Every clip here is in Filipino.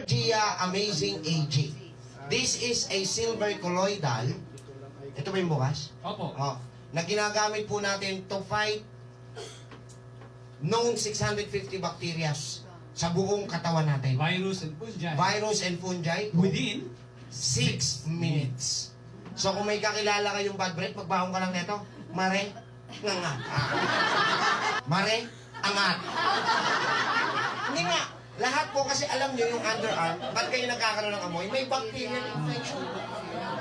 Gia Amazing AG. This is a silver colloidal. Ito ba yung bukas? Opo. Oh, na ginagamit po natin to fight known 650 bacteria sa buong katawan natin. Virus and fungi. Virus and fungi Within 6 minutes. So kung may kakilala kayong bad breath, magbaon ka lang nito. Mare, ngangat. Mare, angat. Hindi nga. Lahat po kasi alam nyo yung underarm, ba't kayo nagkakaroon ng amoy? May bacterial infection.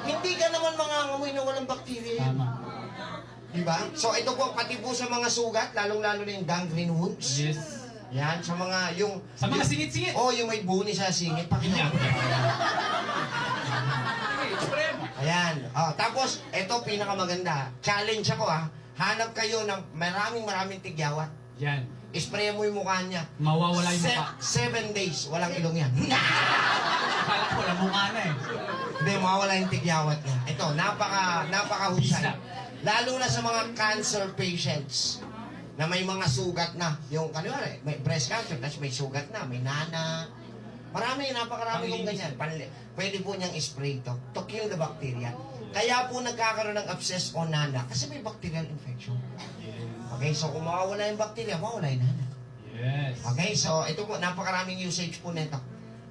Hindi ka naman mangangamoy na walang bacteria. Tama. Diba? So ito po, pati po sa mga sugat, lalong-lalo na yung gangrene wounds. Yes. Yan, sa mga yung... Sa mga singit-singit. Oh, yung may buni sa singit. Pakita mo. Ayan. Oh, tapos, ito pinakamaganda. Challenge ako Hanap kayo ng maraming tigyawat. Yan. Spray mo yung mukha niya. Mawawala yung mukha. 7 days, walang ilong yan. Akala ko wala mukha na eh. Hindi, mawawala yung tigyawat niya. Ito, napakahusay. Bisa. Lalo na sa mga cancer patients na may mga sugat na. Yung, kanina, may breast cancer, tapos may sugat na, may nana. Napakarami kong ganyan. Pwede po niyang spray to kill the bacteria. Kaya po nagkakaroon ng abscess o nana kasi may bacterial infection. Okay, so kung mawawala yung bacteria, mawawala yung nana. Yes. Okay, so ito po, napakaraming usage po nito.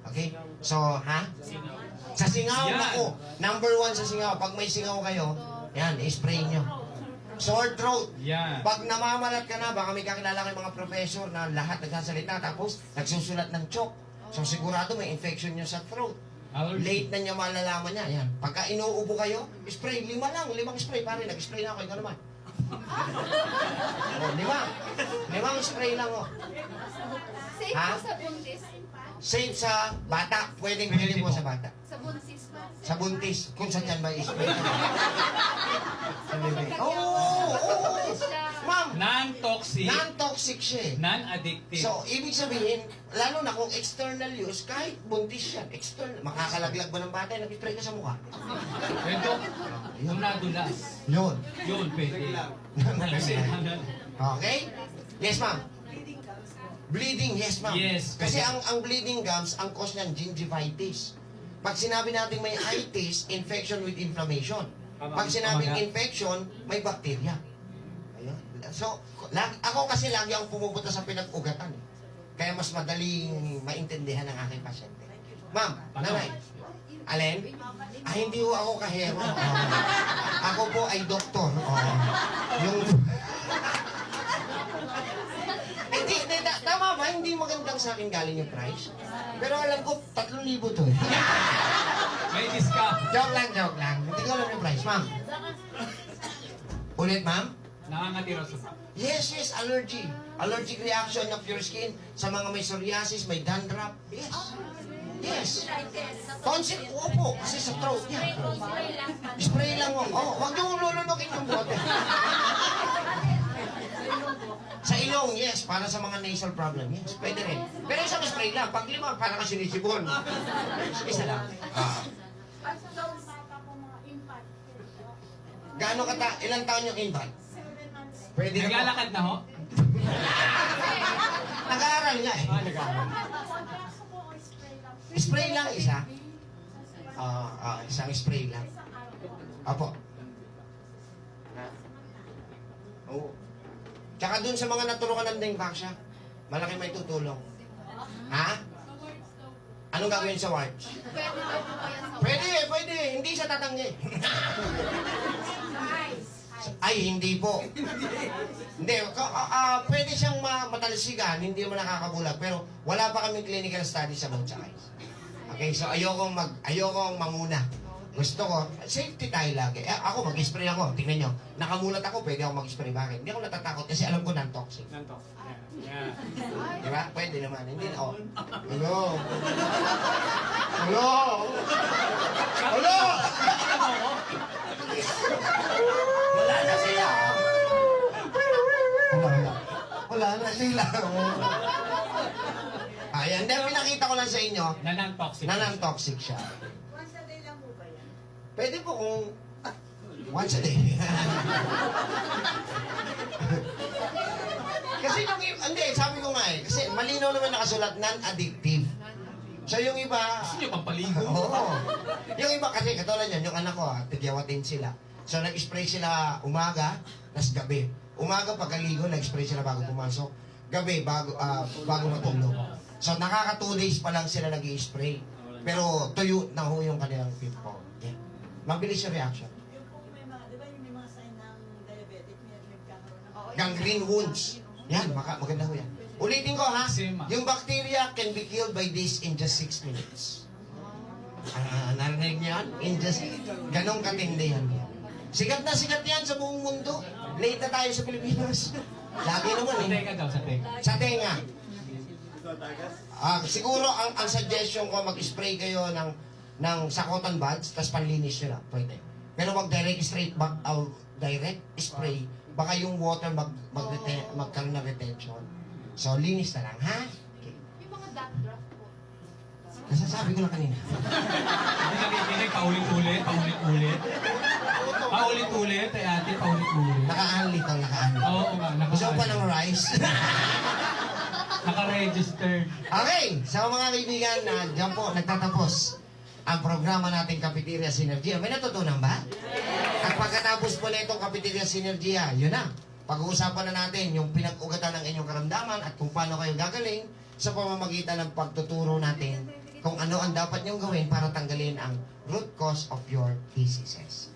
Okay, so, sa singaw, Yan. ako, number 1 sa singaw. Pag may singaw kayo, yan, i-spray nyo. Sore throat. Yan. Pag namamalat ka na, baka may kakilala kayong mga professor na lahat nagsasalita, tapos nagsusulat ng chalk. So sigurado may infection nyo sa throat. Allergy. Late na niya malalaman niya. Yan. Pagka inuubo kayo, spray. 5 lang. 5 spray. Pare, nag-spray na ako. Ikaw naman. Oh, 5. 5 spray lang, Safe Ha? po sa buntis. Safe sa bata. Pwedeng pwede po sa bata. Sa buntis pa. Sa buntis. Kung saan dyan ba i-spray? Sa bebe. Oo! Ma'am! Non-toxic. Non-toxic siya eh. Non-addictive. So, ibig sabihin, lalo na kung external use, kahit buntis yan, external, makakalaglag ba ng bata, nag-spray ka sa mukha? Pwede. Kung nadulas. Yun. Yun, pwede. Kasi, Okay? Yes, ma'am. Bleeding, yes, ma'am. Yes, Kasi pwede. ang bleeding gums, ang cause niyan, gingivitis. Pag sinabi natin may itis, infection with inflammation. Pag sinabing infection, may bacteria. Ayun. So, ako kasi lagi ang pumupunta sa pinag-ugatan. Kaya mas madaling maintindihan ng aking pasyente. Ma'am, nanay. Alin? Hindi ho ako kahero. Ako po ay doktor. Yung... Hindi, tama ba? Hindi magandang sa akin galing yung price. Pero alam ko, 3,000 to eh. may discount. Joke lang. Hindi ko alam yung price, ma'am. Ulit, ma'am? Nangangatira sa... Yes, allergy. Allergic reaction of your skin sa mga may psoriasis, may dandruff. Yes. Tonsil, opo, kasi sa throat niya. Spray lang mo. Oh, wag yung lulunukin yung bote. Sa ilong, yes, para sa mga nasal problem, yes, pwede rin. Pero isang spray lang, pag 5, para ka sinisibon. Isa lang. Gaano ilang taon yung infant? Pwede na po. Naglalakad na ho? Nag-aaral nga eh. Nag-aaral. Spray lang isa. Isang spray lang. Apo. Oo. Tsaka dun sa mga naturukan ng Dengvaxia, malaki may tutulong. Ha? Anong gagawin sa wards? Pwede daw po kaya sa Pwede. Hindi siya tatanggi. Ay, hindi po. Hindi. Pwede siyang matalsikan, hindi mo nakakabulag. Pero wala pa kaming clinical study sa both sides. Okay, so ayokong manguna. Gusto ko, safety tayo lagi. Ako, mag-spray ako. Tingnan nyo. Nakamulat ako, pwede ako mag-spray. Bakit? Hindi ako natatakot kasi alam ko non-toxic. Non-toxic. Yeah. Di ba? Pwede naman. Hindi na. Oh. Hello? Hello? Hello? Wala na sila. Wala na sila. Ayan. Dahil pinakita ko lang sa inyo Na non-toxic. na non-toxic siya. Pwede po kung once a day. Kasi yung, hindi, sabi ko nga kasi malinaw naman nakasulat, non-addictive. So yung iba, Gusto nyo pampaligo? oo. Yung iba kasi, katulad yan, yung anak ko, tigyawatin sila. So nag-spray sila umaga, tas gabi. Umaga pagkaligo, nag-spray sila bago pumasok. Gabi, bago matulog. So nakaka 2 days pa lang sila nag-i-spray. Pero tuyo na ho yung kanilang pimple. Yeah. Mabilis yung reaction. Yung po may mga, di ba yung may mga sign ng diabetic, may nagkakaroon ng... Gangrene wounds. Yan, maganda ho yan. Ulitin ko ha, Sema. yung bacteria can be killed by this in just 6 minutes. Narinig niyo yan? In just, ganong katindi yan. Sikat na sikat yan sa buong mundo. Late na tayo sa Pilipinas. Lagi naman Sa eh. tenga daw, sa tenga. Sa tenga. Siguro ang suggestion ko, mag-spray kayo ng sakotan buds, tapos panlinis nyo lang. Pwede. Pero wag direct spray. Baka yung water magkaroon ng retention. So, linis na lang, ha? Okay. Yung mga dandruff po. Nasasabi ko lang kanina. Hindi nakikinig, paulit-ulit, paulit-ulit. Paulit-ulit, ay ate, paulit-ulit. Naka-unlit ang naka-unlit. Oo nga, Gusto ko pa ng rice. naka-registered. Okay, sa mga kaibigan na dyan po nagtatapos ang programa nating Cafeteria Synergia. May natutunan ba? At pagkatapos po na itong Cafeteria Synergia, yun na. Pag-uusapan na natin yung pinag-ugatan ng inyong karamdaman at kung paano kayo gagaling sa pamamagitan ng pagtuturo natin kung ano ang dapat nyong gawin para tanggalin ang root cause of your diseases.